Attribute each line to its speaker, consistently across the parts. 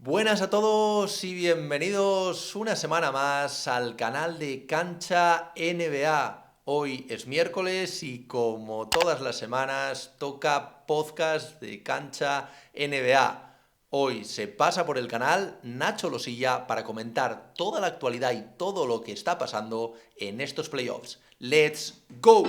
Speaker 1: Buenas a todos y bienvenidos una semana más al canal de Cancha NBA. Hoy es miércoles y como todas las semanas toca podcast de Cancha NBA. Hoy se pasa por el canal Nacho Losilla para comentar toda la actualidad y todo lo que está pasando en estos playoffs. ¡Let's go!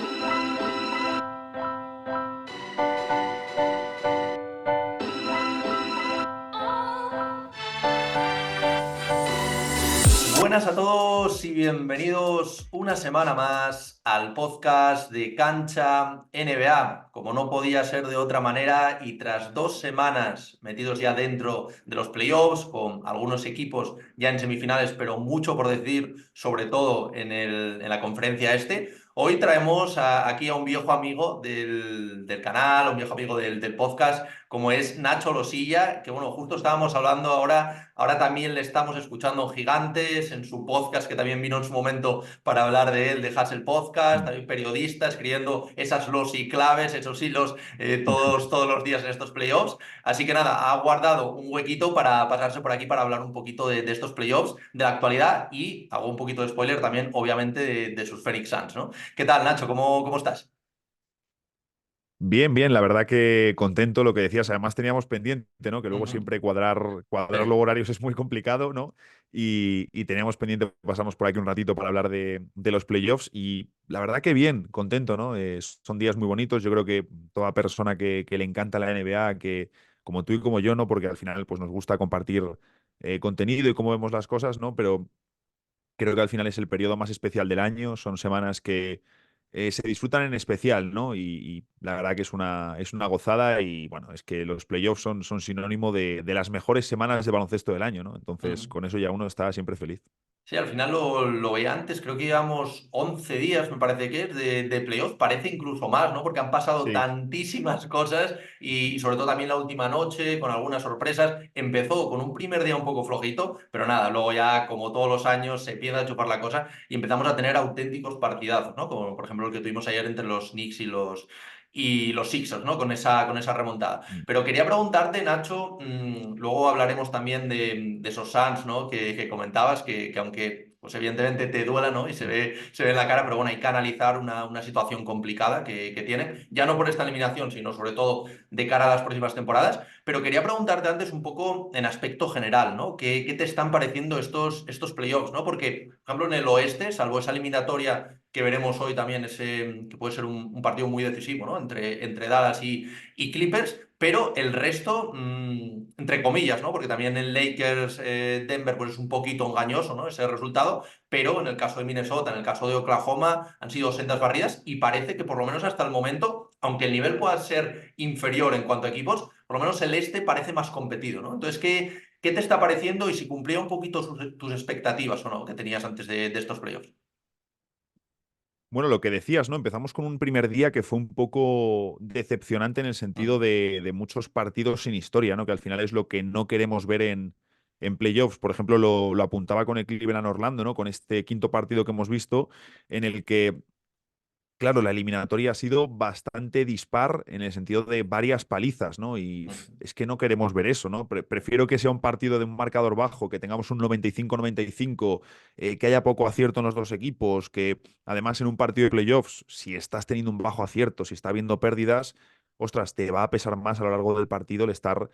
Speaker 1: Buenas a todos y bienvenidos una semana más al podcast de Cancha NBA. Como no podía ser de otra manera y tras 2 semanas metidos ya dentro de los playoffs, con algunos equipos ya en semifinales, pero mucho por decir, sobre todo en la conferencia este, hoy traemos aquí a un viejo amigo del canal, un viejo amigo del podcast, como es Nacho Losilla, que bueno, justo estábamos hablando ahora también le estamos escuchando en Gigantes, en su podcast, que también vino en su momento para hablar de él, de Hustle Podcast,
Speaker 2: Mm.
Speaker 1: también periodista, escribiendo esas los y claves, esos hilos todos los días en estos playoffs. Así que nada, ha guardado un huequito para pasarse por aquí para hablar un poquito de estos playoffs, de la actualidad y hago un poquito de spoiler también, obviamente, de sus Phoenix Suns, ¿no? ¿Qué tal, Nacho? ¿Cómo estás?
Speaker 2: Bien, bien, la verdad que contento lo que decías. Además teníamos pendiente, ¿no? Que luego
Speaker 1: Ujú.
Speaker 2: siempre cuadrar los
Speaker 1: Sí.
Speaker 2: horarios es muy complicado, ¿no? Y teníamos pendiente, pasamos por aquí un ratito para hablar de los playoffs y la verdad que bien, contento, ¿no? Son días muy bonitos. Yo creo que toda persona que le encanta la NBA, que como tú y como yo, ¿no? Porque al final pues nos gusta compartir contenido y cómo vemos las cosas, ¿no? Pero creo que al final es el periodo más especial del año, son semanas que se disfrutan en especial, ¿no? Y la verdad que es una gozada y bueno, es que los playoffs son sinónimo de las mejores semanas de baloncesto del año, ¿no? Entonces,
Speaker 1: Ujú.
Speaker 2: con eso ya uno está siempre feliz.
Speaker 1: Sí, al final lo veía antes, creo que llevamos 11 días, me parece que es, de playoffs, parece incluso más, ¿no? Porque han pasado
Speaker 2: Sí.
Speaker 1: tantísimas cosas y sobre todo también la última noche, con algunas sorpresas. Empezó con un primer día un poco flojito, pero nada, luego ya, como todos los años, se empieza a chupar la cosa y empezamos a tener auténticos partidazos, ¿no? Como por ejemplo el que tuvimos ayer entre los Knicks y los Sixers, ¿no? Con esa remontada.
Speaker 2: Mm.
Speaker 1: Pero quería preguntarte, Nacho, luego hablaremos también de esos Suns, ¿no? Que comentabas, que aunque pues evidentemente te duela, ¿no? Y se ve en la cara, pero bueno, hay que analizar una situación complicada que tienen, ya no por esta eliminación, sino sobre todo de cara a las próximas temporadas. Pero quería preguntarte antes un poco en aspecto general, ¿no? ¿Qué te están pareciendo estos playoffs, ¿no? Porque, por ejemplo, en el oeste, salvo esa eliminatoria que veremos hoy también, que puede ser un partido muy decisivo, ¿no? Entre Dallas y Clippers, pero el resto, entre comillas, ¿no? Porque también en Lakers, Denver, pues es un poquito engañoso, ¿no? Ese resultado, pero en el caso de Minnesota, en el caso de Oklahoma, han sido sendas barridas y parece que por lo menos hasta el momento, aunque el nivel pueda ser inferior en cuanto a equipos, por lo menos el este parece más competido, ¿no? Entonces, ¿qué te está pareciendo y si cumplía un poquito tus expectativas o no que tenías antes de estos playoffs?
Speaker 2: Bueno, lo que decías, ¿no? Empezamos con un primer día que fue un poco decepcionante en el sentido
Speaker 1: Ujú.
Speaker 2: de muchos partidos sin historia, ¿no? Que al final es lo que no queremos ver en playoffs. Por ejemplo, lo apuntaba con el Cleveland Orlando, ¿no? Con este quinto partido que hemos visto, en el que claro, la eliminatoria ha sido bastante dispar en el sentido de varias palizas, ¿no? Y es que no queremos ver eso, ¿no? Prefiero que sea un partido de un marcador bajo, que tengamos un 95-95, que haya poco acierto en los dos equipos, que además en un partido de playoffs, si estás teniendo un bajo acierto, si está habiendo pérdidas, ostras, te va a pesar más a lo largo del partido el estar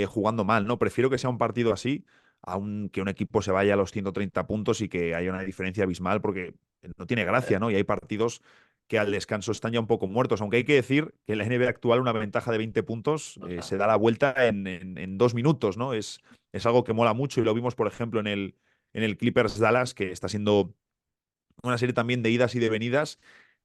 Speaker 2: jugando mal, ¿no? Prefiero que sea un partido así, aunque un equipo se vaya a los 130 puntos y que haya una diferencia abismal, porque no tiene gracia, ¿no? Y hay partidos que al descanso están ya un poco muertos. Aunque hay que decir que en la NBA actual una ventaja de 20 puntos se da la vuelta en 2 minutos, ¿no? Es algo que mola mucho y lo vimos, por ejemplo, en el Clippers Dallas, que está siendo una serie también de idas y de venidas.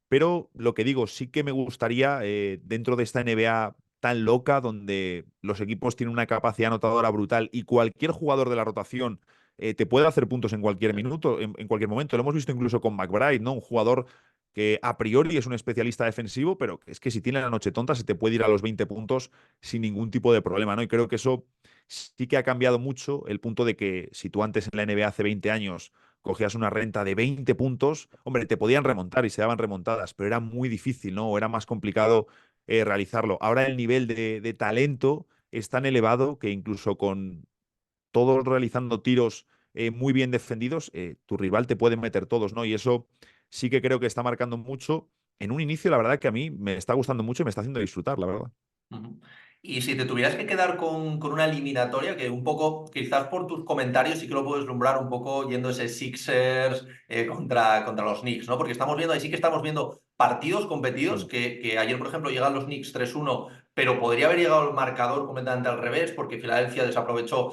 Speaker 2: Pero lo que digo, sí que me gustaría, dentro de esta NBA tan loca, donde los equipos tienen una capacidad anotadora brutal y cualquier jugador de la rotación te puede hacer puntos en cualquier minuto, en cualquier momento. Lo hemos visto incluso con McBride, ¿no? Un jugador que a priori es un especialista defensivo, pero es que si tiene la noche tonta se te puede ir a los 20 puntos sin ningún tipo de problema, ¿no? Y creo que eso sí que ha cambiado mucho el punto de que si tú antes en la NBA hace 20 años cogías una renta de 20 puntos, hombre, te podían remontar y se daban remontadas, pero era muy difícil, ¿no? O era más complicado realizarlo. Ahora el nivel de talento es tan elevado que incluso con todos realizando tiros muy bien defendidos, tu rival te puede meter todos, ¿no? Y eso sí que creo que está marcando mucho. En un inicio, la verdad que a mí me está gustando mucho y me está haciendo disfrutar, la verdad.
Speaker 1: Ujú. Y si te tuvieras que quedar con una eliminatoria, que un poco, quizás por tus comentarios, sí que lo puedo deslumbrar un poco yendo ese Sixers contra los Knicks, ¿no? Porque estamos viendo, ahí sí que estamos viendo partidos competidos,
Speaker 2: Mm.
Speaker 1: que ayer, por ejemplo, llegan los Knicks 3-1, pero podría haber llegado el marcador completamente al revés, porque Filadelfia desaprovechó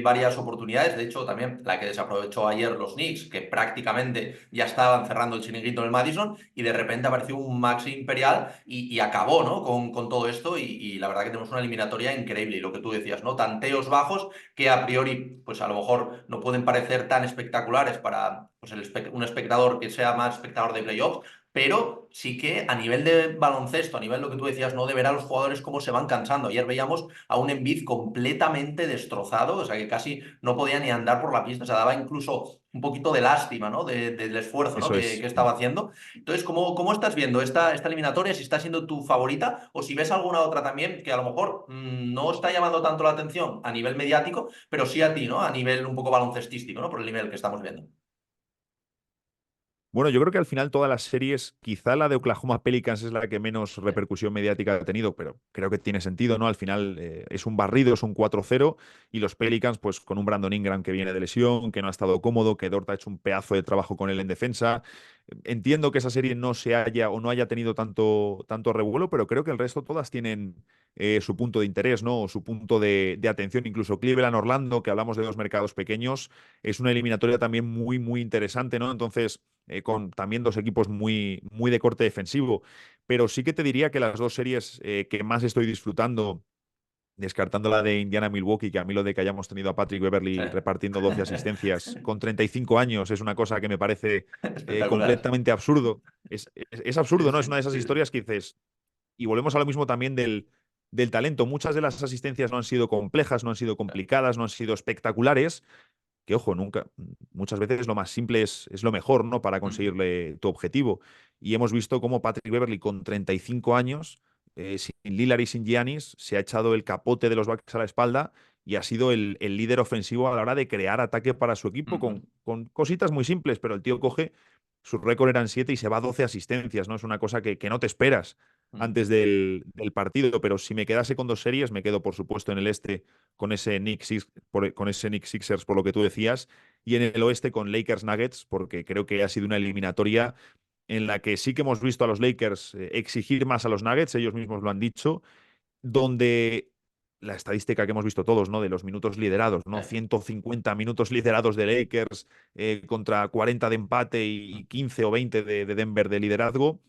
Speaker 1: varias oportunidades. De hecho, también la que desaprovechó ayer los Knicks, que prácticamente ya estaban cerrando el chiringuito en el Madison, y de repente apareció un Maxi Imperial y acabó, ¿no? Con todo esto y la verdad que tenemos una eliminatoria increíble y lo que tú decías, ¿no? Tanteos bajos que a priori, pues a lo mejor no pueden parecer tan espectaculares para pues, un espectador que sea más espectador de playoffs, pero sí que a nivel de baloncesto, a nivel lo que tú decías, ¿no? De ver a los jugadores cómo se van cansando. Ayer veíamos a un Embiid completamente destrozado, o sea que casi no podía ni andar por la pista, o sea, daba incluso un poquito de lástima, ¿no? Del esfuerzo, ¿no?
Speaker 2: Eso
Speaker 1: Que
Speaker 2: es.
Speaker 1: estaba haciendo. Entonces, ¿cómo estás viendo esta eliminatoria? Si está siendo tu favorita o si ves alguna otra también que a lo mejor no está llamando tanto la atención a nivel mediático, pero sí a ti, ¿no? A nivel un poco baloncestístico, ¿no? Por el nivel que estamos viendo.
Speaker 2: Bueno, yo creo que al final todas las series, quizá la de Oklahoma Pelicans es la que menos
Speaker 1: Sí.
Speaker 2: repercusión mediática ha tenido, pero creo que tiene sentido, ¿no? Al final es un barrido, es un 4-0 y los Pelicans, pues con un Brandon Ingram que viene de lesión, que no ha estado cómodo, que Dort ha hecho un pedazo de trabajo con él en defensa. Entiendo que esa serie no se haya o no haya tenido tanto revuelo, pero creo que el resto todas tienen su punto de interés, ¿no? O su punto de atención. Incluso Cleveland-Orlando, que hablamos de dos mercados pequeños, es una eliminatoria también muy, muy interesante, ¿no? Entonces con también dos equipos muy, muy de corte defensivo. Pero sí que te diría que las dos series que más estoy disfrutando, descartando la de Indiana-Milwaukee, que a mí lo de que hayamos tenido a Patrick
Speaker 1: Sí.
Speaker 2: Beverly repartiendo 12 asistencias con 35 años es una cosa que me parece
Speaker 1: Espectacular.
Speaker 2: completamente absurdo. Es absurdo,
Speaker 1: Sí,
Speaker 2: ¿no? Es
Speaker 1: sí,
Speaker 2: una de esas
Speaker 1: sí, sí.
Speaker 2: historias que dices, y volvemos a lo mismo también del talento. Muchas de las asistencias no han sido complejas, no han sido complicadas, no han sido espectaculares, que ojo, nunca, muchas veces lo más simple es lo mejor, ¿no? Para
Speaker 1: Ujú,
Speaker 2: conseguirle tu objetivo. Y hemos visto cómo Patrick Beverly, con 35 años, sin Lillard y sin Giannis, se ha echado el capote de los Bucks a la espalda y ha sido el líder ofensivo a la hora de crear ataque para su equipo
Speaker 1: ujú,
Speaker 2: con cositas muy simples, pero el tío coge, su récord eran 7 y se va a 12 asistencias, ¿no? Es una cosa que no te esperas
Speaker 1: ujú.
Speaker 2: antes del partido, pero si me quedase con dos series, me quedo por supuesto en el este con ese Knicks Sixers, por lo que tú decías, y en el oeste con Lakers Nuggets, porque creo que ha sido una eliminatoria en la que sí que hemos visto a los Lakers exigir más a los Nuggets, ellos mismos lo han dicho, donde la estadística que hemos visto todos, ¿no? De los minutos liderados, ¿no? 150 minutos liderados de Lakers contra 40 de empate y 15 o 20 de Denver de liderazgo,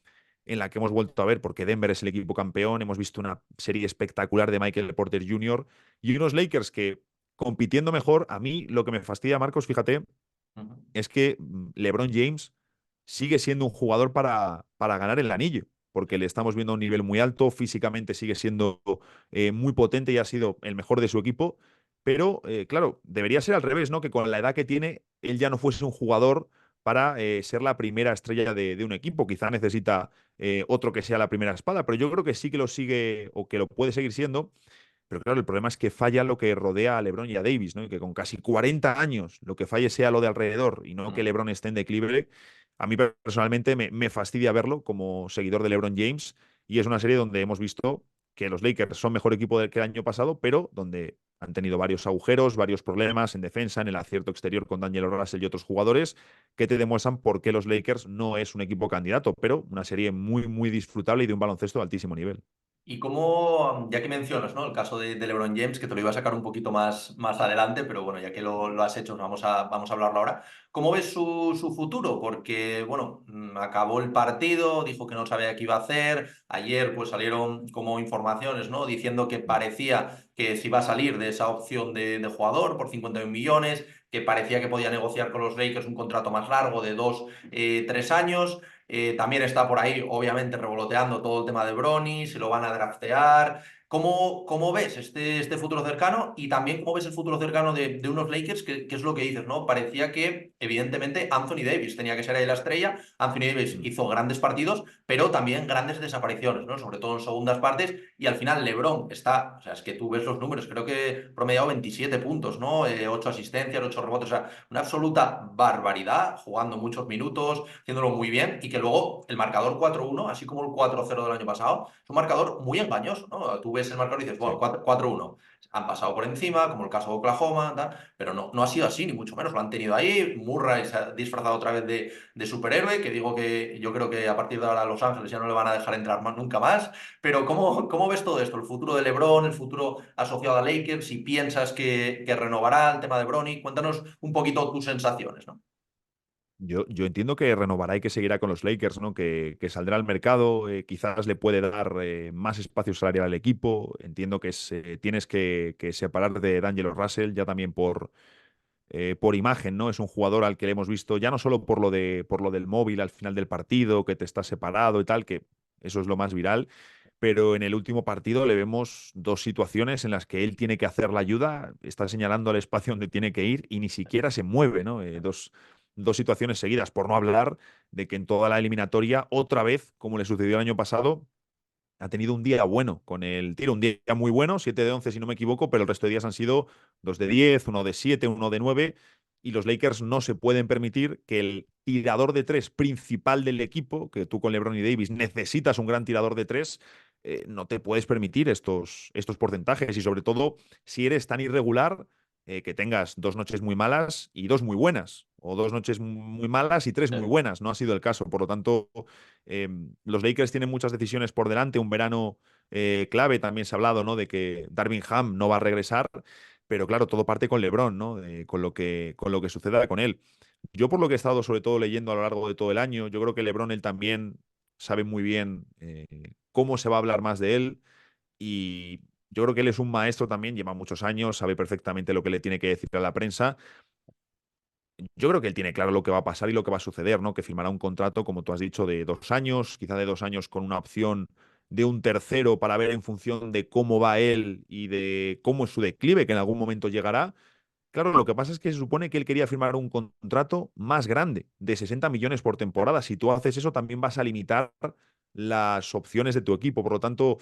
Speaker 2: en la que hemos vuelto a ver, porque Denver es el equipo campeón, hemos visto una serie espectacular de Michael Porter Jr. y unos Lakers que compitiendo mejor, a mí lo que me fastidia, Marcos, fíjate,
Speaker 1: Ujú.
Speaker 2: es que LeBron James sigue siendo un jugador para ganar el anillo, porque le estamos viendo a un nivel muy alto, físicamente sigue siendo muy potente y ha sido el mejor de su equipo, pero claro, debería ser al revés, ¿no? Que con la edad que tiene, él ya no fuese un jugador para ser la primera estrella de un equipo. Quizá necesita otro que sea la primera espada, pero yo creo que sí que lo sigue o que lo puede seguir siendo. Pero claro, el problema es que falla lo que rodea a LeBron y a Davis, ¿no? Y que con casi 40 años lo que falle sea lo de alrededor y no que
Speaker 1: Ujú.
Speaker 2: LeBron esté en declive. A mí personalmente me fastidia verlo como seguidor de LeBron James y es una serie donde hemos visto que los Lakers son mejor equipo que el año pasado, pero donde han tenido varios agujeros, varios problemas en defensa, en el acierto exterior con D'Angelo Russell y otros jugadores que te demuestran por qué los Lakers no es un equipo candidato, pero una serie muy, muy disfrutable y de un baloncesto de altísimo nivel.
Speaker 1: Y cómo, ya que mencionas, ¿no? El caso de LeBron James, que te lo iba a sacar un poquito más adelante, pero bueno, ya que lo has hecho, vamos a hablarlo ahora. ¿Cómo ves su futuro? Porque, bueno, acabó el partido, dijo que no sabía qué iba a hacer. Ayer, pues salieron como informaciones, ¿no? Diciendo que parecía que se iba a salir de esa opción de jugador por 51 millones, que parecía que podía negociar con los Lakers un contrato más largo de 2, 3 años. También está por ahí, obviamente, revoloteando todo el tema de Bronny, si lo van a draftear. ¿Cómo ves este futuro cercano y también cómo ves el futuro cercano de unos Lakers, que es lo que dices, ¿no? Parecía que, evidentemente, Anthony Davis tenía que ser ahí la estrella. Anthony Davis
Speaker 2: Mm.
Speaker 1: hizo grandes partidos, pero también grandes desapariciones, ¿no? Sobre todo en segundas partes. Y al final, LeBron está, o sea, es que tú ves los números, creo que promediado 27 puntos, ¿no? 8 asistencias, 8 rebotes, o sea, una absoluta barbaridad, jugando muchos minutos, haciéndolo muy bien, y que luego el marcador 4-1, así como el 4-0 del año pasado, es un marcador muy engañoso, ¿no? Tú ves el marcador y dices, bueno,
Speaker 2: Sí.
Speaker 1: 4-1, han pasado por encima, como el caso de Oklahoma, tal, pero no ha sido así, ni mucho menos, lo han tenido ahí. Murray se ha disfrazado otra vez de superhéroe, que digo que yo creo que a partir de ahora a Los Ángeles ya no le van a dejar entrar nunca más, pero ¿cómo ves todo esto? El futuro de LeBron, el futuro asociado a Lakers, si piensas que renovará el tema de Bronny, cuéntanos un poquito tus sensaciones, ¿no?
Speaker 2: Yo entiendo que renovará y que seguirá con los Lakers, ¿no? Que saldrá al mercado, quizás le puede dar más espacio salarial al equipo. Entiendo que tienes que separar de D'Angelo Russell ya también por imagen, ¿no? Es un jugador al que le hemos visto, ya no solo por lo del móvil al final del partido, que te está separado y tal, que eso es lo más viral, pero en el último partido le vemos dos situaciones en las que él tiene que hacer la ayuda, está señalando al espacio donde tiene que ir y ni siquiera se mueve, ¿no? Dos situaciones seguidas, por no hablar de que en toda la eliminatoria, otra vez, como le sucedió el año pasado, ha tenido un día bueno con el tiro, un día muy bueno, 7 de 11 si no me equivoco, pero el resto de días han sido 2 de 10, uno de 7, uno de 9 y los Lakers no se pueden permitir que el tirador de tres principal del equipo, que tú con LeBron y Davis necesitas un gran tirador de tres, no te puedes permitir estos porcentajes y sobre todo si eres tan irregular que tengas 2 noches muy malas y dos muy buenas, o 2 noches muy malas y tres muy buenas. No ha sido el caso. Por lo tanto, los Lakers tienen muchas decisiones por delante, un verano clave. También se ha hablado, ¿no? De que Darvin Ham no va a regresar, pero claro, todo parte con LeBron, ¿no? Con lo que suceda con él. Yo, por lo que he estado sobre todo leyendo a lo largo de todo el año, yo creo que LeBron él también sabe muy bien cómo se va a hablar más de él y yo creo que él es un maestro también, lleva muchos años, sabe perfectamente lo que le tiene que decir a la prensa. Yo creo que él tiene claro lo que va a pasar y lo que va a suceder, ¿no? Que firmará un contrato, como tú has dicho, de 2 años, quizá de 2 años con una opción de un tercero para ver en función de cómo va él y de cómo es su declive, que en algún momento llegará. Claro, lo que pasa es que se supone que él quería firmar un contrato más grande, de 60 millones por temporada. Si tú haces eso, también vas a limitar las opciones de tu equipo. Por lo tanto,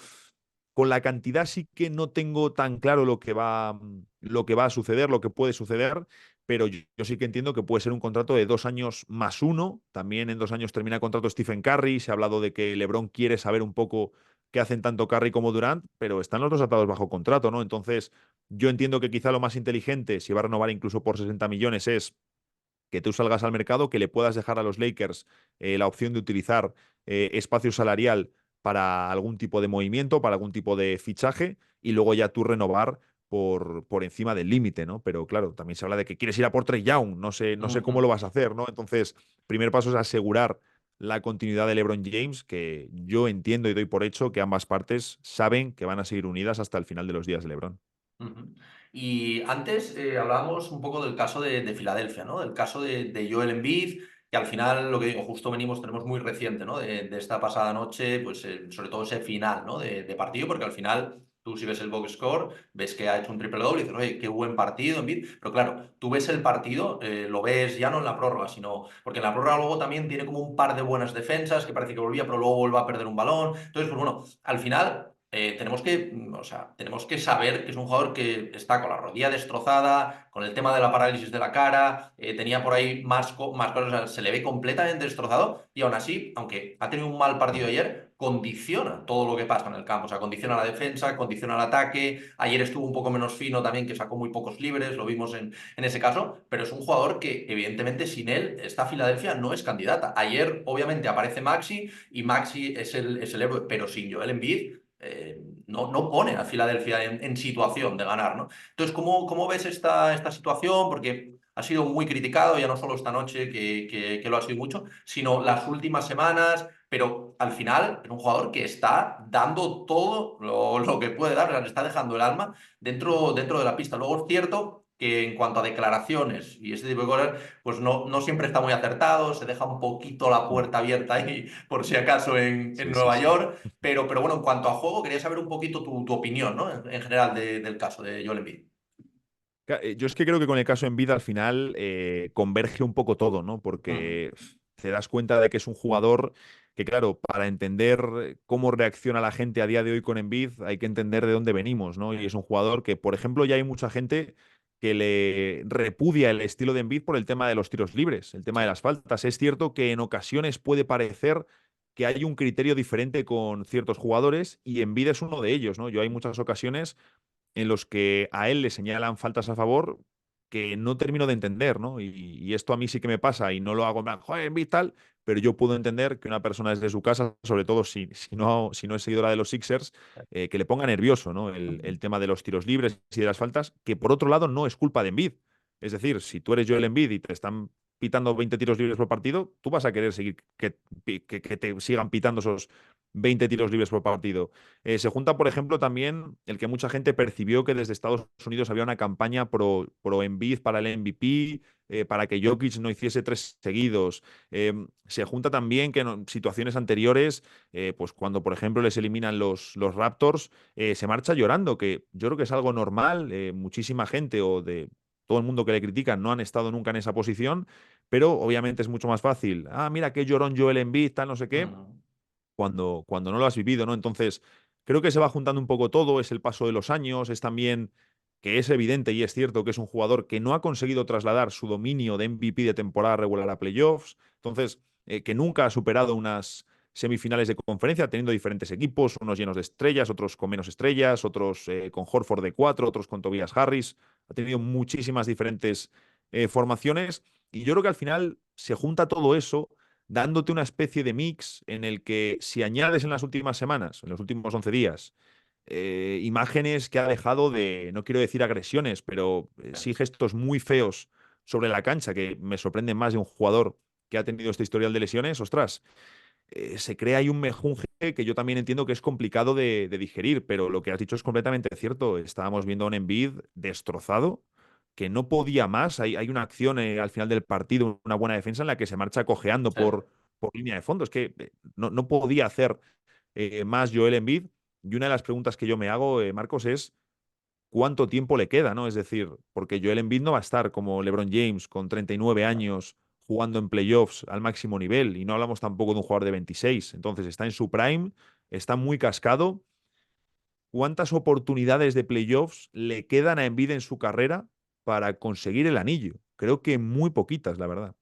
Speaker 2: con la cantidad sí que no tengo tan claro lo que va a suceder, lo que puede suceder, pero yo sí que entiendo que puede ser un contrato de 2 años más uno. También en 2 años termina el contrato Stephen Curry. Se ha hablado de que LeBron quiere saber un poco qué hacen tanto Curry como Durant, pero están los dos atados bajo contrato, ¿no? Entonces, yo entiendo que quizá lo más inteligente, si va a renovar incluso por 60 millones, es que tú salgas al mercado, que le puedas dejar a los Lakers la opción de utilizar espacio salarial para algún tipo de movimiento, para algún tipo de fichaje, y luego ya tú renovar por encima del límite, ¿no? Pero claro, también se habla de que quieres ir a por Trey Young, no sé cómo lo
Speaker 1: Ujú.
Speaker 2: vas a hacer, ¿no? Entonces, primer paso es asegurar la continuidad de LeBron James, que yo entiendo y doy por hecho que ambas partes saben que van a seguir unidas hasta el final de los días de LeBron.
Speaker 1: Ujú. Y antes hablábamos un poco del caso de Filadelfia, ¿no? Del caso de Joel Embiid, que al final, lo que digo, justo tenemos muy reciente, ¿no? De esta pasada noche, pues sobre todo ese final, ¿no? De partido, porque al final tú si ves el box score, ves que ha hecho un triple doble y dices, oye, qué buen partido Embiid, pero claro, tú ves el partido, lo ves ya no en la prórroga, sino, porque en la prórroga luego también tiene como un par de buenas defensas, que parece que volvía, pero luego vuelve a perder un balón, entonces, pues bueno, al final o sea, tenemos que saber que es un jugador que está con la rodilla destrozada, con el tema de la parálisis de la cara, tenía por ahí más cosas, o sea, se le ve completamente destrozado y aún así, aunque ha tenido un mal partido
Speaker 2: Mm.
Speaker 1: ayer, condiciona todo lo que pasa en el campo, o sea, condiciona la defensa, condiciona el ataque, ayer estuvo un poco menos fino también, que sacó muy pocos libres, lo vimos en ese caso, pero es un jugador que evidentemente sin él, esta Filadelfia no es candidata. Ayer obviamente aparece Maxi y Maxi es el héroe, pero sin Joel Embiid no pone a Filadelfia en situación de ganar, ¿no? Entonces, ¿cómo ves esta situación? Porque ha sido muy criticado, ya no solo esta noche, que lo ha sido mucho, sino las últimas semanas, pero al final es un jugador que está dando todo lo que puede dar, le está dejando el alma dentro de la pista. Luego es cierto que en cuanto a declaraciones y ese tipo de cosas, pues no siempre está muy acertado, se deja un poquito la
Speaker 2: Mm.
Speaker 1: puerta abierta ahí, por si acaso, en
Speaker 2: Sí, sí,
Speaker 1: Nueva
Speaker 2: sí.
Speaker 1: York. Pero bueno, en cuanto a juego, quería saber un poquito tu opinión, ¿no? En general del caso de Joel Embiid.
Speaker 2: Yo es que creo que con el caso Embiid al final converge un poco todo, ¿no?
Speaker 1: Mm,
Speaker 2: Porque te das cuenta de que es un jugador que, claro, para entender cómo reacciona la gente a día de hoy con Embiid, hay que entender de dónde venimos, ¿no? Y es un jugador que, por ejemplo, ya hay mucha gente que le repudia el estilo de Embiid por el tema de los tiros libres, el tema
Speaker 1: sí.
Speaker 2: de las faltas. Es cierto que en ocasiones puede parecer que hay un criterio diferente con ciertos jugadores y Embiid es uno de ellos, ¿no? Yo hay muchas ocasiones en los que a él le señalan faltas a favor que no termino de entender, ¿no? Y esto a mí sí que me pasa y no lo hago en plan, joder, Embiid tal, pero yo puedo entender que una persona desde su casa, sobre todo si no es seguidora de los Sixers, que le ponga nervioso, ¿no? El tema de los tiros libres y de las faltas, que por otro lado no es culpa de Embiid. Es decir, si tú eres Joel Embiid y te están pitando 20 tiros libres por partido, tú vas a querer seguir que te sigan pitando esos 20 tiros libres por partido. Se junta, por ejemplo, también el que mucha gente percibió que desde Estados Unidos había una campaña pro Embiid para el MVP, para que Jokic no hiciese tres seguidos. Se junta también que en situaciones anteriores, pues cuando, por ejemplo, les eliminan los Raptors, se marcha llorando, que yo creo que es algo normal. Muchísima gente o de todo el mundo que le critica no han estado nunca en esa posición, pero obviamente es mucho más fácil. Ah, mira qué llorón Joel Embiid, tal, no sé qué
Speaker 1: Mm,
Speaker 2: cuando no lo has vivido, ¿no? Entonces, creo que se va juntando un poco todo, es el paso de los años, es también que es evidente y es cierto que es un jugador que no ha conseguido trasladar su dominio de MVP de temporada regular a playoffs, entonces, que nunca ha superado unas semifinales de conferencia, teniendo diferentes equipos, unos llenos de estrellas, otros con menos estrellas, otros con Horford de 4, otros con Tobias Harris, ha tenido muchísimas diferentes formaciones y yo creo que al final se junta todo eso dándote una especie de mix en el que si añades en las últimas semanas, en los últimos 11 días, imágenes que ha dejado de, no quiero decir agresiones, pero sí gestos muy feos sobre la cancha, que me sorprenden más de un jugador que ha tenido este historial de lesiones, ostras, se crea ahí un mejunje que yo también entiendo que es complicado de digerir, pero lo que has dicho es completamente cierto. Estábamos viendo a un Embiid destrozado, que no podía más. Hay una acción al final del partido, una buena defensa en la que se marcha cojeando
Speaker 1: sí.
Speaker 2: por línea de fondo. Es que no podía hacer más Joel Embiid. Y una de las preguntas que yo me hago, Marcos, es cuánto tiempo le queda, ¿no? Es decir, porque Joel Embiid no va a estar como LeBron James con 39 años jugando en playoffs al máximo nivel y no hablamos tampoco de un jugador de 26. Entonces está en su prime, está muy cascado. ¿Cuántas oportunidades de playoffs le quedan a Embiid en su carrera para conseguir el anillo? Creo que muy poquitas, la verdad.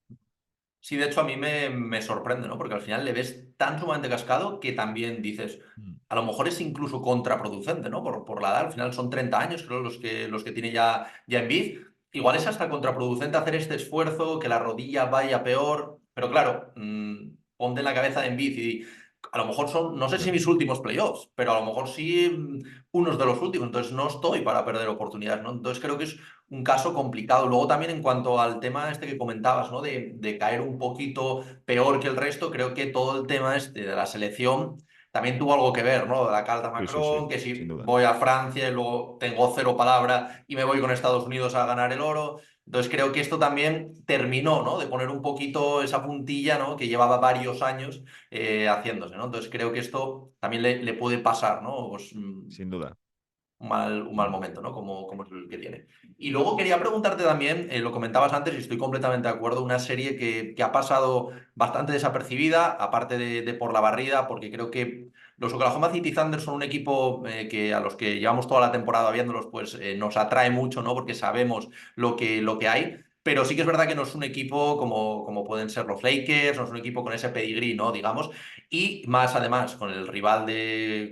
Speaker 1: Sí, de hecho a mí me sorprende, ¿no? Porque al final le ves tan sumamente cascado que también dices,
Speaker 2: Mm.
Speaker 1: a lo mejor es incluso contraproducente, ¿no? Por la edad, al final son 30 años, creo, los que tiene ya Embiid. Igual es hasta contraproducente hacer este esfuerzo, que la rodilla vaya peor, pero claro, ponte en la cabeza de Embiid y a lo mejor son, no sé si
Speaker 2: Ya.
Speaker 1: mis últimos playoffs, pero a lo mejor sí unos de los últimos, entonces no estoy para perder oportunidades, ¿no? Entonces creo que es un caso complicado. Luego también en cuanto al tema este que comentabas, ¿no? De caer un poquito peor que el resto, creo que todo el tema este de la selección también tuvo algo que ver, ¿no? De la carta
Speaker 2: Sí, sí, sí,
Speaker 1: Macron, que
Speaker 2: sin
Speaker 1: si
Speaker 2: duda.
Speaker 1: voy a Francia y luego tengo cero palabra y me voy con Estados Unidos a ganar el oro. Entonces creo que esto también terminó, ¿no? De poner un poquito esa puntilla, ¿no? Que llevaba varios años haciéndose, ¿no? Entonces creo que esto también le puede pasar, ¿no? Pues,
Speaker 2: Sin duda.
Speaker 1: un mal
Speaker 2: Mm.
Speaker 1: momento, ¿no? Como es el que tiene. Y luego quería preguntarte también, lo comentabas antes y estoy completamente de acuerdo, una serie que ha pasado bastante desapercibida, aparte de por la barrida, porque creo que los Oklahoma City Thunder son un equipo que a los que llevamos toda la temporada viéndolos, pues nos atrae mucho, ¿no? Porque sabemos lo que hay. Pero sí que es verdad que no es un equipo como pueden ser los Lakers, no es un equipo con ese pedigrí, ¿no? Digamos, y más además con el rival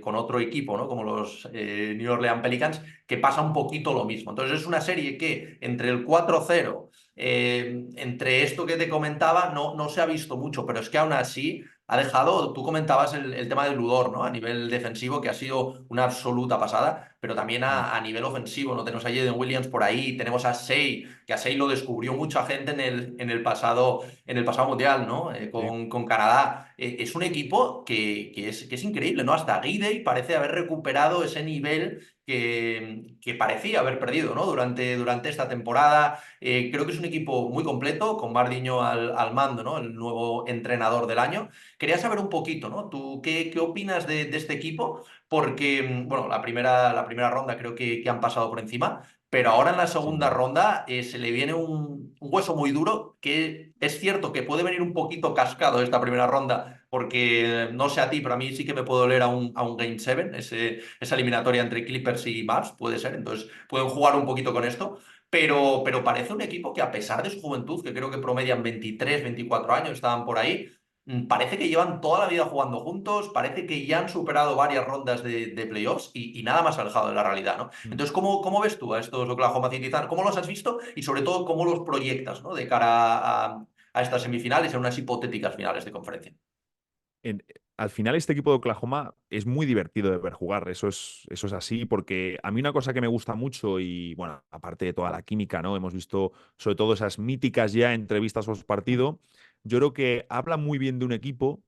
Speaker 1: con otro equipo, ¿no? Como los New Orleans Pelicans, que pasa un poquito lo mismo. Entonces es una serie que entre el 4-0, entre esto que te comentaba, no se ha visto mucho, pero es que aún así ha dejado, tú comentabas el tema del Ludor, ¿no? A nivel defensivo, que ha sido una absoluta pasada. pero también
Speaker 2: Mm,
Speaker 1: a nivel ofensivo, ¿no? Tenemos a Jaden Williams por ahí, tenemos a Shea, que a Shea lo descubrió mucha gente en el pasado mundial, ¿no?
Speaker 2: sí.
Speaker 1: Con Canadá. Es un equipo que es increíble, ¿no? Hasta Guidey parece haber recuperado ese nivel que parecía haber perdido, ¿no? Durante esta temporada. Creo que es un equipo muy completo, con Bardiño al mando, ¿no? El nuevo entrenador del año. Quería saber un poquito, ¿no? ¿Tú qué opinas de este equipo? Porque, bueno, la primera ronda creo que han pasado por encima, pero ahora en la
Speaker 2: Sin
Speaker 1: segunda
Speaker 2: duda.
Speaker 1: ronda se le viene un hueso muy duro que es cierto que puede venir un poquito cascado esta primera ronda, porque no sé a ti, pero a mí sí que me puedo leer a un Game 7, esa eliminatoria entre Clippers y Mavs, puede ser, entonces pueden jugar un poquito con esto. Pero parece un equipo que a pesar de su juventud, que creo que promedian 23, 24 años, estaban por ahí, parece que llevan toda la vida jugando juntos, parece que ya han superado varias rondas de playoffs y nada más alejado de la realidad, ¿no?
Speaker 2: Mm.
Speaker 1: Entonces, ¿cómo ves tú a estos Oklahoma City Thunder? ¿Cómo los has visto? Y sobre todo, ¿cómo los proyectas, ¿no? De cara a estas semifinales, a unas hipotéticas finales de conferencia.
Speaker 2: en- Al final este equipo de Oklahoma es muy divertido de ver jugar, eso es así, porque a mí una cosa que me gusta mucho y bueno, aparte de toda la química, ¿no? Hemos visto sobre todo esas míticas ya entrevistas post partido, yo creo que habla muy bien de un equipo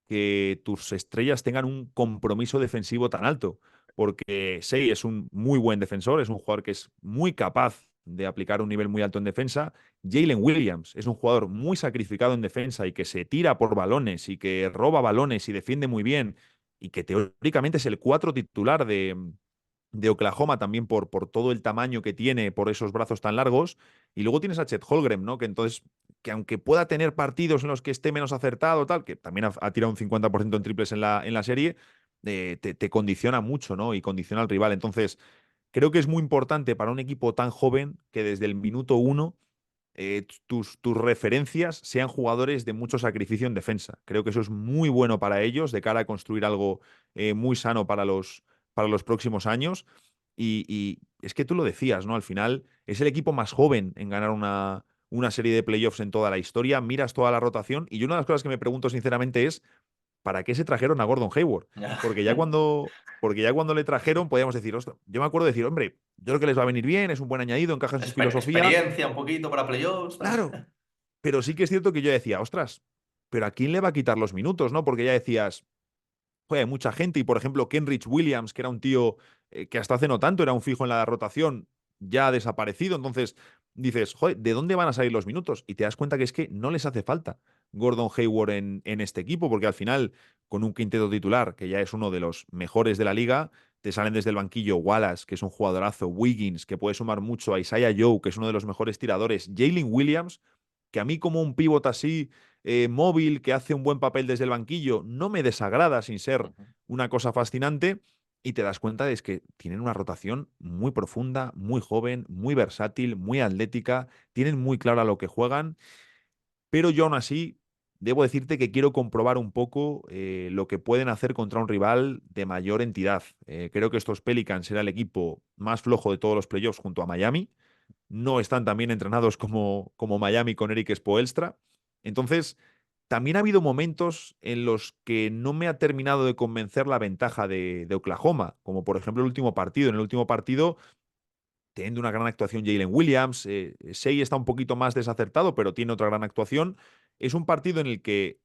Speaker 2: que tus estrellas tengan un compromiso defensivo tan alto, porque Shea es un muy buen defensor, es un jugador que es muy capaz de aplicar un nivel muy alto en defensa. Jalen Williams es un jugador muy sacrificado en defensa y que se tira por balones y que roba balones y defiende muy bien y que teóricamente es el 4 titular de Oklahoma también por todo el tamaño que tiene, por esos brazos tan largos. Y luego tienes a Chet Holmgren, ¿no? Que entonces, que aunque pueda tener partidos en los que esté menos acertado, tal, que también ha tirado un 50% en triples en la serie, te condiciona mucho, ¿no? Y condiciona al rival. Entonces, creo que es muy importante para un equipo tan joven que desde el minuto uno tus referencias sean jugadores de mucho sacrificio en defensa. Creo que eso es muy bueno para ellos de cara a construir algo muy sano para los próximos años. Y es que tú lo decías, ¿no? Al final es el equipo más joven en ganar una serie de playoffs en toda la historia. Miras toda la rotación y yo una de las cosas que me pregunto sinceramente es ¿para qué se trajeron a Gordon Hayward?
Speaker 1: Ya.
Speaker 2: Porque ya cuando le trajeron podíamos decir, "Ostras", yo me acuerdo de decir, hombre, yo creo que les va a venir bien, es un buen añadido, encaja en su filosofía.
Speaker 1: Experiencia un poquito para playoffs.
Speaker 2: Claro, pero sí que es cierto que yo decía, ostras, pero ¿a quién le va a quitar los minutos, no? Porque ya decías, joder, hay mucha gente, y por ejemplo, Kenrich Williams, que era un tío que hasta hace no tanto era un fijo en la rotación, ya ha desaparecido. Entonces dices, joder, ¿de dónde van a salir los minutos? Y te das cuenta que es que no les hace falta Gordon Hayward en este equipo, porque al final, con un quinteto titular, que ya es uno de los mejores de la liga, te salen desde el banquillo Wallace, que es un jugadorazo, Wiggins, que puede sumar mucho, a Isaiah Joe, que es uno de los mejores tiradores, Jalen Williams, que a mí como un pívot así móvil que hace un buen papel desde el banquillo, no me desagrada sin ser una cosa fascinante. Y te das cuenta de es que tienen una rotación muy profunda, muy joven, muy versátil, muy atlética, tienen muy clara lo que juegan, pero yo aún así debo decirte que quiero comprobar un poco lo que pueden hacer contra un rival de mayor entidad. Creo que estos Pelicans será el equipo más flojo de todos los playoffs junto a Miami. No están tan bien entrenados como Miami con Eric Spoelstra. Entonces, también ha habido momentos en los que no me ha terminado de convencer la ventaja de Oklahoma, como por ejemplo el último partido. En el último partido, teniendo una gran actuación Jalen Williams, Shea está un poquito más desacertado, pero tiene otra gran actuación. Es un partido en el que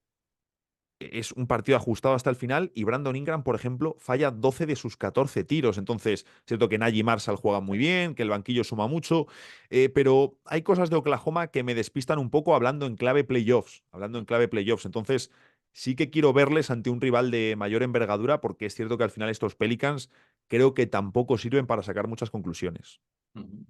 Speaker 2: es un partido ajustado hasta el final y Brandon Ingram, por ejemplo, falla 12 de sus 14 tiros. Entonces, es cierto que Najee Marshall juega muy bien, que el banquillo suma mucho, pero hay cosas de Oklahoma que me despistan un poco hablando en clave playoffs, hablando en clave playoffs. Entonces, sí que quiero verles ante un rival de mayor envergadura porque es cierto que al final estos Pelicans creo que tampoco sirven para sacar muchas conclusiones.
Speaker 1: Ujú.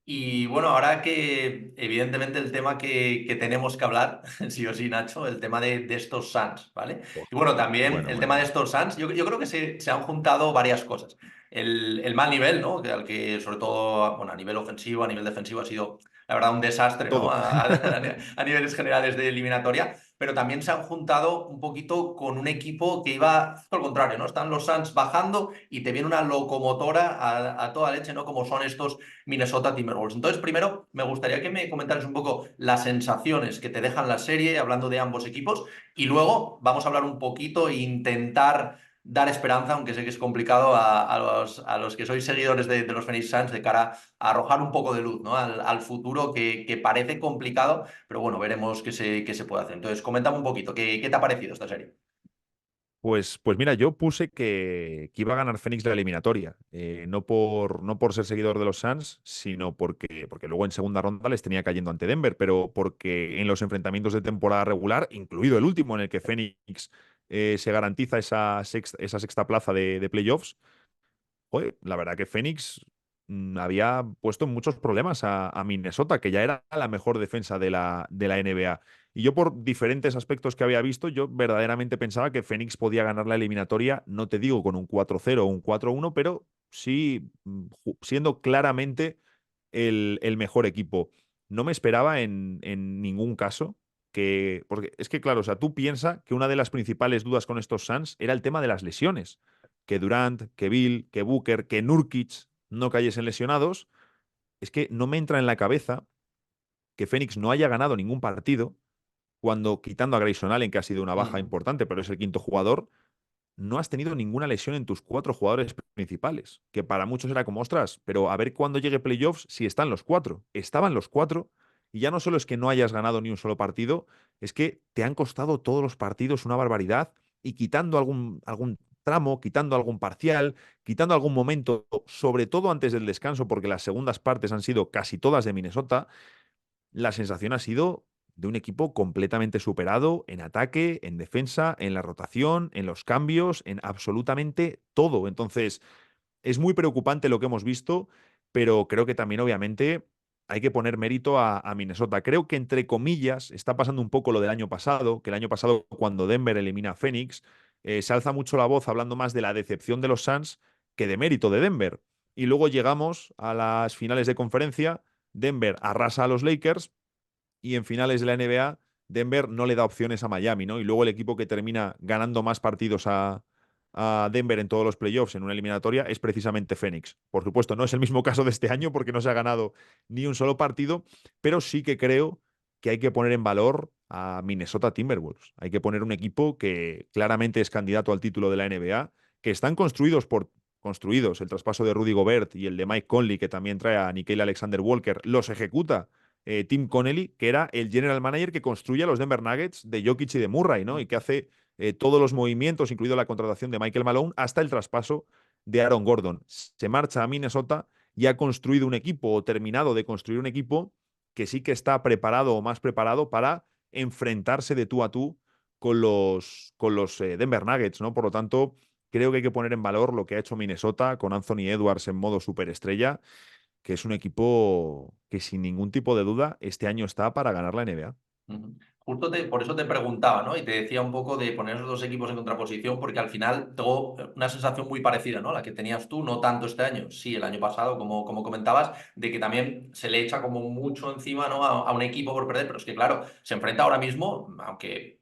Speaker 1: Y bueno, ahora que evidentemente el tema que tenemos que hablar, sí o sí, Nacho, el tema de estos Suns, ¿vale?
Speaker 2: Buah.
Speaker 1: Y bueno, también
Speaker 2: Bueno,
Speaker 1: el
Speaker 2: bueno,
Speaker 1: tema de
Speaker 2: bueno.
Speaker 1: estos Suns, yo creo que se han juntado varias cosas. El mal nivel, ¿no? Al que sobre todo, bueno, a nivel ofensivo, a nivel defensivo ha sido, la verdad, un desastre, ¿no?
Speaker 2: Todo.
Speaker 1: A niveles generales de eliminatoria, pero también se han juntado un poquito con un equipo que iba al contrario, ¿no? Están los Suns bajando y te viene una locomotora a toda leche, ¿no? Como son estos Minnesota Timberwolves. Entonces, primero, me gustaría que me comentaras un poco las sensaciones que te dejan la serie, hablando de ambos equipos, y luego vamos a hablar un poquito e intentar dar esperanza, aunque sé que es complicado a los que sois seguidores de los Phoenix Suns de cara a arrojar un poco de luz, ¿no? Al futuro que parece complicado, pero bueno, veremos qué se puede hacer. Entonces, coméntame un poquito, ¿qué te ha parecido esta serie?
Speaker 2: Pues mira, yo puse que iba a ganar Phoenix la eliminatoria, no por ser seguidor de los Suns, sino porque luego en segunda ronda les tenía cayendo ante Denver, pero porque en los enfrentamientos de temporada regular, incluido el último en el que Phoenix se garantiza esa sexta plaza de playoffs, joder, la verdad que Phoenix había puesto en muchos problemas a Minnesota, que ya era la mejor defensa de la NBA. Y yo por diferentes aspectos que había visto, yo verdaderamente pensaba que Phoenix podía ganar la eliminatoria, no te digo con un 4-0 o un 4-1, pero sí siendo claramente el mejor equipo. No me esperaba en ningún caso porque es que claro, o sea, tú piensas que una de las principales dudas con estos Suns era el tema de las lesiones, que Durant, que Bill, que Booker, que Nurkic no cayesen lesionados. Es que no me entra en la cabeza que Phoenix no haya ganado ningún partido cuando, quitando a Grayson Allen, que ha sido una baja
Speaker 1: Ujú.
Speaker 2: importante, pero es el quinto jugador, no has tenido ninguna lesión en tus cuatro jugadores principales, que para muchos era como, ostras, pero a ver cuándo llegue playoffs si están los cuatro. Estaban los cuatro, y ya no solo es que no hayas ganado ni un solo partido, es que te han costado todos los partidos una barbaridad, y quitando algún tramo, quitando algún parcial, quitando algún momento, sobre todo antes del descanso, porque las segundas partes han sido casi todas de Minnesota, la sensación ha sido de un equipo completamente superado en ataque, en defensa, en la rotación, en los cambios, en absolutamente todo. Entonces, es muy preocupante lo que hemos visto, pero creo que también, obviamente, hay que poner mérito a Minnesota. Creo que, entre comillas, está pasando un poco lo del año pasado, que el año pasado, cuando Denver elimina a Phoenix, se alza mucho la voz hablando más de la decepción de los Suns que de mérito de Denver. Y luego llegamos a las finales de conferencia, Denver arrasa a los Lakers y en finales de la NBA Denver no le da opciones a Miami, ¿no? Y luego el equipo que termina ganando más partidos a Denver en todos los playoffs en una eliminatoria es precisamente Phoenix. Por supuesto, no es el mismo caso de este año porque no se ha ganado ni un solo partido, pero sí que creo que hay que poner en valor a Minnesota Timberwolves. Hay que poner un equipo que claramente es candidato al título de la NBA, que están construidos, el traspaso de Rudy Gobert y el de Mike Conley, que también trae a Nickeil Alexander Walker, los ejecuta Tim Connelly, que era el general manager que construye a los Denver Nuggets de Jokic y de Murray, ¿no? Y que hace todos los movimientos, incluido la contratación de Michael Malone, hasta el traspaso de Aaron Gordon. Se marcha a Minnesota y ha construido un equipo, o terminado de construir un equipo, que sí que está preparado o más preparado para enfrentarse de tú a tú con los Denver Nuggets, ¿no? Por lo tanto, creo que hay que poner en valor lo que ha hecho Minnesota con Anthony Edwards en modo superestrella, que es un equipo que sin ningún tipo de duda este año está para ganar la NBA.
Speaker 1: Ujú. Justo por eso te preguntaba, ¿no? Y te decía un poco de poner esos dos equipos en contraposición, porque al final tengo una sensación muy parecida, ¿no? La que tenías tú, no tanto este año, sí, el año pasado, como comentabas, de que también se le echa como mucho encima, ¿no? A un equipo por perder, pero es que, claro, se enfrenta ahora mismo, aunque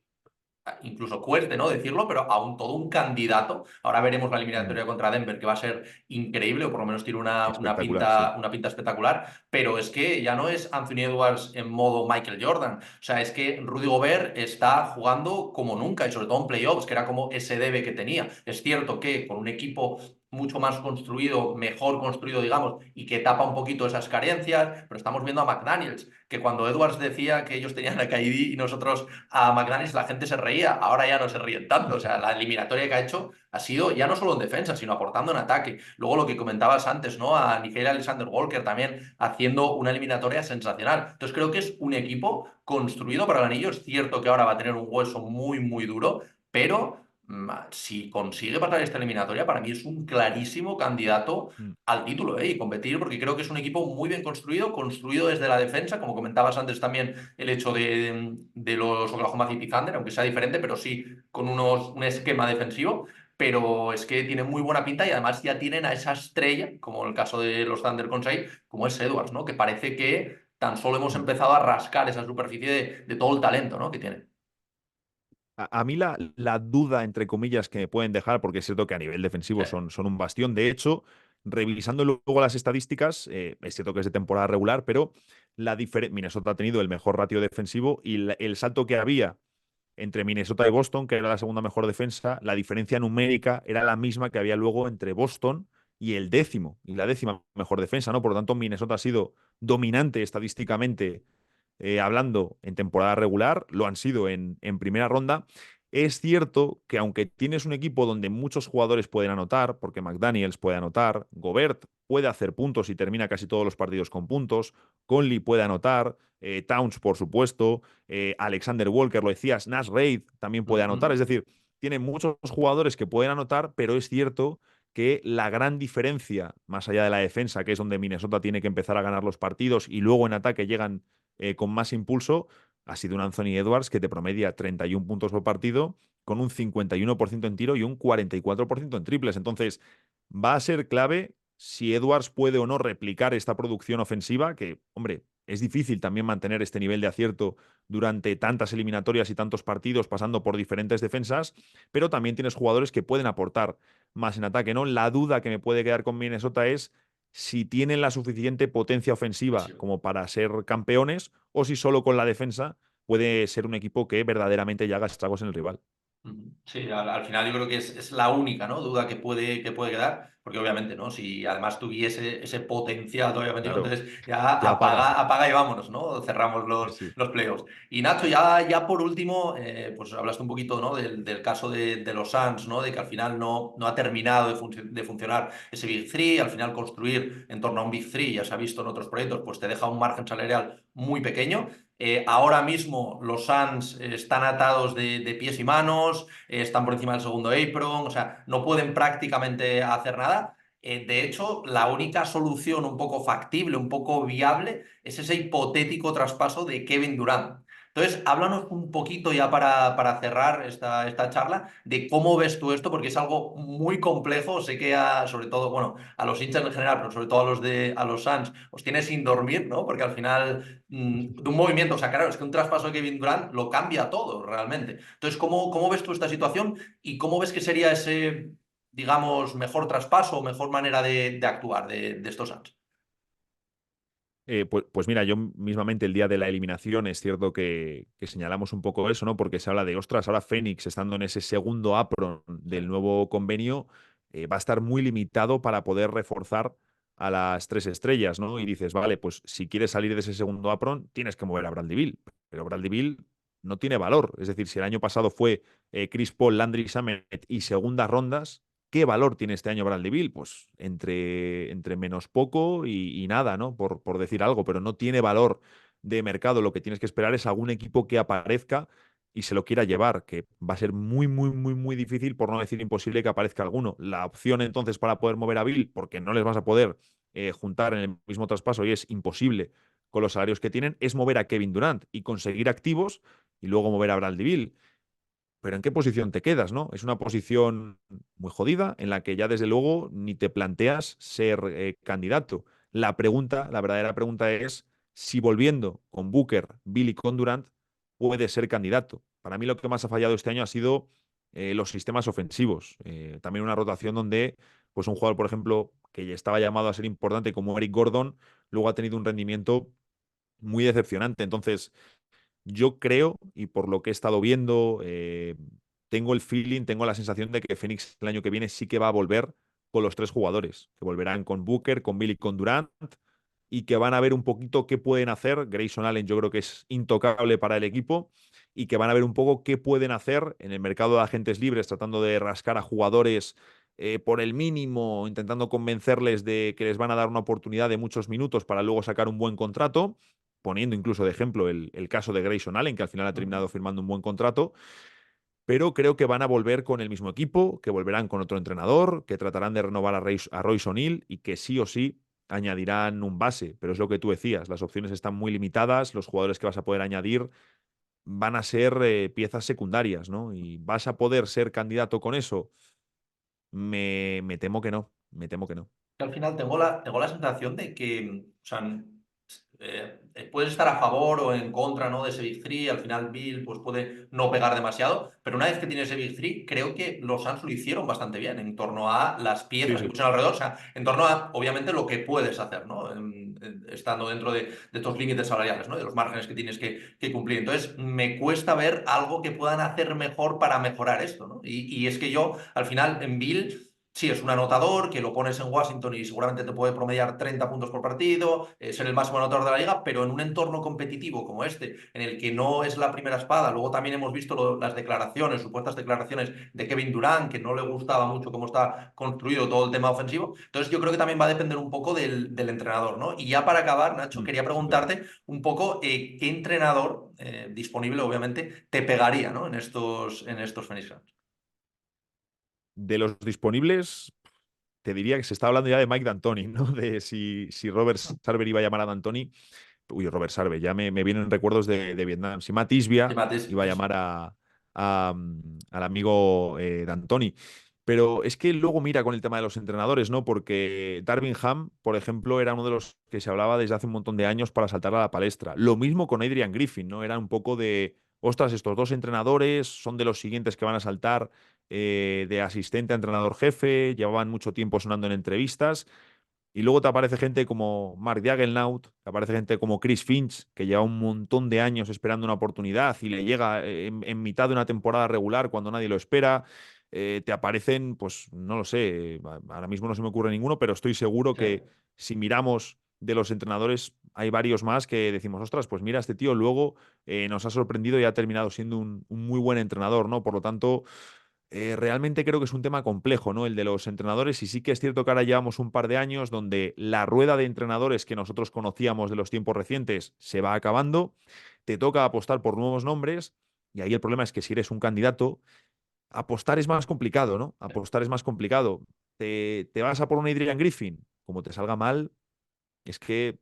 Speaker 1: incluso cueste, ¿no? Decirlo, pero aún todo un candidato. Ahora veremos la
Speaker 2: Mm.
Speaker 1: eliminatoria contra Denver, que va a ser increíble, o por lo menos tiene
Speaker 2: Espectacular, sí.
Speaker 1: una pinta espectacular, pero es que ya no es Anthony Edwards en modo Michael Jordan. O sea, es que Rudy Gobert está jugando como nunca, y sobre todo en playoffs, que era como ese debe que tenía. Es cierto que con un equipo mucho más construido, mejor construido, digamos, y que tapa un poquito esas carencias, pero estamos viendo a McDaniels, que cuando Edwards decía que ellos tenían a KD y nosotros a McDaniels, la gente se reía, ahora ya no se ríen tanto. O sea, la eliminatoria que ha hecho ha sido ya no solo en defensa, sino aportando en ataque. Luego lo que comentabas antes, ¿no? A Nickeil Alexander Walker también haciendo una eliminatoria sensacional. Entonces creo que es un equipo construido para el anillo. Es cierto que ahora va a tener un hueso muy, muy duro, pero si consigue pasar esta eliminatoria, para mí es un clarísimo candidato
Speaker 2: Mm.
Speaker 1: al título, ¿eh? Y competir, porque creo que es un equipo muy bien construido, construido desde la defensa, como comentabas antes también el hecho de los Oklahoma City Thunder, aunque sea diferente, pero sí con un esquema defensivo. Pero es que tienen muy buena pinta y además ya tienen a esa estrella, como en el caso de los Thunder con Shai, como es Edwards, ¿no? Que parece que tan solo hemos
Speaker 2: Mm.
Speaker 1: empezado a rascar esa superficie de todo el talento, ¿no? Que tienen.
Speaker 2: A mí la duda, entre comillas, que me pueden dejar, porque es cierto que a nivel
Speaker 1: Sí.
Speaker 2: defensivo son un bastión. De hecho, revisando luego las estadísticas, es cierto que es de temporada regular, pero Minnesota ha tenido el mejor ratio defensivo y el salto que había entre Minnesota y Boston, que era la segunda mejor defensa, la diferencia numérica era la misma que había luego entre Boston y el décimo, y la décima mejor defensa, ¿no? Por lo tanto, Minnesota ha sido dominante estadísticamente hablando en temporada regular, lo han sido en primera ronda. Es cierto que aunque tienes un equipo donde muchos jugadores pueden anotar, porque McDaniels puede anotar, Gobert puede hacer puntos y termina casi todos los partidos con puntos, Conley puede anotar, Towns, por supuesto, Alexander Walker, lo decías, Nash Reid también puede anotar, es
Speaker 1: Ujú.
Speaker 2: decir, tiene muchos jugadores que pueden anotar, pero es cierto que la gran diferencia, más allá de la defensa, que es donde Minnesota tiene que empezar a ganar los partidos y luego en ataque llegan con más impulso, ha sido un Anthony Edwards que te promedia 31 puntos por partido, con un 51% en tiro y un 44% en triples. Entonces, va a ser clave si Edwards puede o no replicar esta producción ofensiva, que, hombre, es difícil también mantener este nivel de acierto durante tantas eliminatorias y tantos partidos pasando por diferentes defensas, pero también tienes jugadores que pueden aportar más en ataque, ¿no? La duda que me puede quedar con Minnesota es si tienen la suficiente potencia ofensiva como para ser campeones o si solo con la defensa puede ser un equipo que verdaderamente ya haga estragos en el rival.
Speaker 1: Ujú. Sí, al final yo creo que es la única, ¿no? Duda que puede quedar, porque obviamente, ¿no? Si además tuviese ese potencial todavía metido,
Speaker 2: Claro,
Speaker 1: entonces ya
Speaker 2: ya paga.
Speaker 1: apaga, apaga y vámonos, ¿no? Cerramos
Speaker 2: Sí, sí.
Speaker 1: los playoffs. Y Nacho, ya por último, pues hablaste un poquito, ¿no? Del caso de los Suns, ¿no? De que al final no ha terminado de funcionar ese Big Three, al final construir en torno a un Big Three, ya se ha visto en otros proyectos, pues te deja un margen salarial muy pequeño. Ahora mismo los Suns están atados de pies y manos, están por encima del segundo apron, o sea, no pueden prácticamente hacer nada. De hecho, la única solución un poco factible, un poco viable, es ese hipotético traspaso de Kevin Durant. Entonces, háblanos un poquito ya para cerrar esta charla de cómo ves tú esto, porque es algo muy complejo. Sé que sobre todo, bueno, a los hinchas en general, pero sobre todo a los Suns, os tiene sin dormir, ¿no? Porque al final, de un movimiento, o sea, claro, es que un traspaso de Kevin Durant lo cambia todo realmente. Entonces, ¿cómo ves tú esta situación y cómo ves que sería ese, digamos, mejor traspaso o mejor manera de actuar de estos Suns?
Speaker 2: Pues mira, yo mismamente el día de la eliminación es cierto que señalamos un poco eso, ¿no? Porque se habla de, ostras, ahora Phoenix, estando en ese segundo apron
Speaker 1: Sí.
Speaker 2: del nuevo convenio, va a estar muy limitado para poder reforzar a las tres estrellas, ¿no? Y dices, vale, pues si quieres salir de ese segundo apron, tienes que mover a Bradley Beal. Pero Bradley Beal no tiene valor. Es decir, si el año pasado fue Chris Paul, Landry Shamet y segundas rondas, ¿qué valor tiene este año Bradley Beal? Pues entre menos poco y nada, ¿no? Por decir algo, pero no tiene valor de mercado. Lo que tienes que esperar es algún equipo que aparezca y se lo quiera llevar, que va a ser muy, muy, muy, muy difícil, por no decir imposible, que aparezca alguno. La opción entonces para poder mover a Bill, porque no les vas a poder juntar en el mismo traspaso y es imposible con los salarios que tienen, es mover a Kevin Durant y conseguir activos y luego mover a Bradley Beal. Pero ¿en qué posición te quedas, no? Es una posición muy jodida en la que ya desde luego ni te planteas ser candidato. La pregunta, la verdadera pregunta es si volviendo con Booker, Bill y con Durant puedes ser candidato. Para mí lo que más ha fallado este año ha sido los sistemas ofensivos. También una rotación donde pues un jugador, por ejemplo, que ya estaba llamado a ser importante como Eric Gordon, luego ha tenido un rendimiento muy decepcionante. Entonces, yo creo, y por lo que he estado viendo, tengo el feeling, tengo la sensación de que Phoenix el año que viene sí que va a volver con los tres jugadores, que volverán con Booker, con Bill y con Durant, y que van a ver un poquito qué pueden hacer. Grayson Allen yo creo que es intocable para el equipo, y que van a ver un poco qué pueden hacer en el mercado de agentes libres, tratando de rascar a jugadores por el mínimo, intentando convencerles de que les van a dar una oportunidad de muchos minutos para luego sacar un buen contrato, poniendo incluso de ejemplo el caso de Grayson Allen, que al final ha terminado
Speaker 1: Ujú.
Speaker 2: firmando un buen contrato, pero creo que van a volver con el mismo equipo, que volverán con otro entrenador, que tratarán de renovar a Royce O'Neal y que sí o sí añadirán un base, pero es lo que tú decías, las opciones están muy limitadas, los jugadores que vas a poder añadir van a ser piezas secundarias, ¿no? Y vas a poder ser candidato con eso. Me temo que no, me temo que no.
Speaker 1: Que al final tengo la sensación de que, o sea, puedes estar a favor o en contra, ¿no? De ese Big Three, al final Bill pues, puede no pegar demasiado, pero una vez que tienes ese Big Three, creo que los Suns lo hicieron bastante bien en torno a las
Speaker 2: Sí,
Speaker 1: piezas que
Speaker 2: sí.
Speaker 1: pusieron alrededor, o sea, en torno a, obviamente, lo que puedes hacer, ¿no? estando dentro de estos límites salariales, ¿no? De los márgenes que tienes que cumplir. Entonces, me cuesta ver algo que puedan hacer mejor para mejorar esto, ¿no? Y es que yo, al final, en Bill... Sí, es un anotador que lo pones en Washington y seguramente te puede promediar 30 puntos por partido, ser el máximo anotador de la liga, pero en un entorno competitivo como este, en el que no es la primera espada. Luego también hemos visto las declaraciones, supuestas declaraciones de Kevin Durant, que no le gustaba mucho cómo está construido todo el tema ofensivo. Entonces yo creo que también va a depender un poco del entrenador, ¿no? Y ya para acabar, Nacho, quería
Speaker 2: Sin duda.
Speaker 1: preguntarte un poco qué entrenador disponible, obviamente, te pegaría, ¿no? En estos Phoenix Suns.
Speaker 2: De los disponibles, te diría que se está hablando ya de Mike D'Antoni, ¿no? De si Robert Sarver iba a llamar a D'Antoni. Uy, Robert Sarver, ya me vienen recuerdos de Vietnam. Si Matt
Speaker 1: Sí,
Speaker 2: Isbia
Speaker 1: Matis,
Speaker 2: iba a
Speaker 1: eso.
Speaker 2: llamar al amigo D'Antoni. Pero es que luego mira con el tema de los entrenadores, ¿no? Porque Darvin Ham, por ejemplo, era uno de los que se hablaba desde hace un montón de años para saltar a la palestra. Lo mismo con Adrian Griffin, ¿no? Era un poco de, ostras, estos dos entrenadores son de los siguientes que van a saltar de asistente a entrenador jefe, llevaban mucho tiempo sonando en entrevistas. Y luego te aparece gente como Mark Daigneault, te aparece gente como Chris Finch, que lleva un montón de años esperando una oportunidad y le llega en mitad de una temporada regular cuando nadie lo espera. Te aparecen, pues no lo sé, ahora mismo no se me ocurre ninguno, pero estoy seguro
Speaker 1: Sí.
Speaker 2: que si miramos de los entrenadores, hay varios más que decimos, ostras, pues mira, este tío luego nos ha sorprendido y ha terminado siendo un muy buen entrenador, ¿no? Por lo tanto, realmente creo que es un tema complejo, ¿no? El de los entrenadores, y sí que es cierto que ahora llevamos un par de años donde la rueda de entrenadores que nosotros conocíamos de los tiempos recientes se va acabando, te toca apostar por nuevos nombres, y ahí el problema es que si eres un candidato, apostar es más complicado, ¿no? Apostar es más complicado. Te vas a por un Adrian Griffin, como te salga mal, es que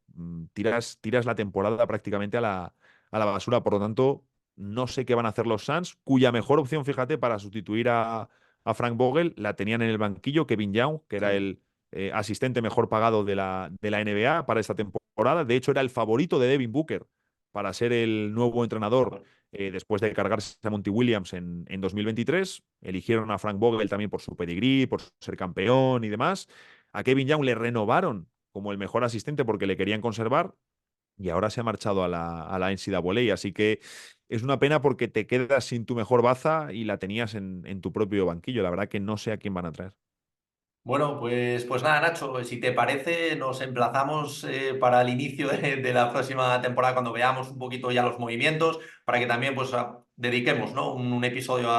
Speaker 2: tiras la temporada prácticamente a la basura. Por lo tanto, no sé qué van a hacer los Suns, cuya mejor opción, fíjate, para sustituir a Frank Vogel la tenían en el banquillo Kevin Young, que era
Speaker 1: Sí.
Speaker 2: el asistente mejor pagado de la NBA para esta temporada. De hecho, era el favorito de Devin Booker para ser el nuevo entrenador después de cargarse a Monty Williams en 2023. Eligieron a Frank Vogel también por su pedigrí, por ser campeón y demás. A Kevin Young le renovaron como el mejor asistente porque le querían conservar y ahora se ha marchado a la NCAA. Así que es una pena porque te quedas sin tu mejor baza y la tenías en tu propio banquillo. La verdad que no sé a quién van a traer.
Speaker 1: Bueno, pues nada, Nacho, si te parece, nos emplazamos para el inicio de la próxima temporada cuando veamos un poquito ya los movimientos, para que también pues dediquemos, ¿no? Un episodio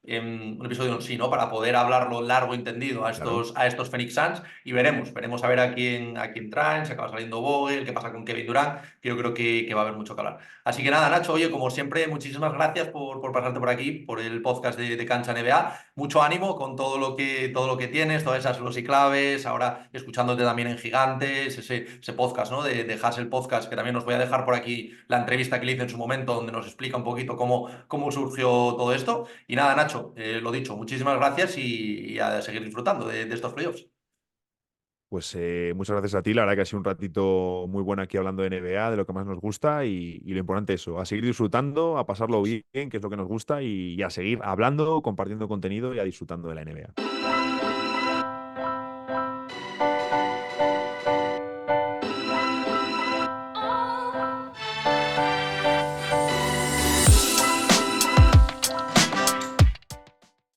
Speaker 1: un episodio en sí, ¿no? Para poder hablarlo largo y entendido
Speaker 2: Claro.
Speaker 1: a estos Phoenix Suns y veremos a ver a quién traen, si acaba saliendo Vogel, qué pasa con Kevin Durant, que yo creo que va a haber mucho que hablar. Así que nada, Nacho, oye, como siempre, muchísimas gracias por pasarte por aquí, por el podcast de Cancha NBA. Mucho ánimo con todo lo que tienes, todas esas los y claves, ahora escuchándote también en Gigantes, ese podcast, ¿no? De Hustle Podcast, que también nos voy a dejar por aquí la entrevista que le hice en su momento, donde nos explica un poquito cómo surgió todo esto. Y nada, Nacho, lo dicho, muchísimas gracias y a seguir disfrutando de estos playoffs.
Speaker 2: Pues muchas gracias a ti. La verdad que ha sido un ratito muy bueno aquí hablando de NBA, de lo que más nos gusta y lo importante es eso, a seguir disfrutando, a pasarlo bien, que es lo que nos gusta y a seguir hablando, compartiendo contenido y a disfrutando de la NBA.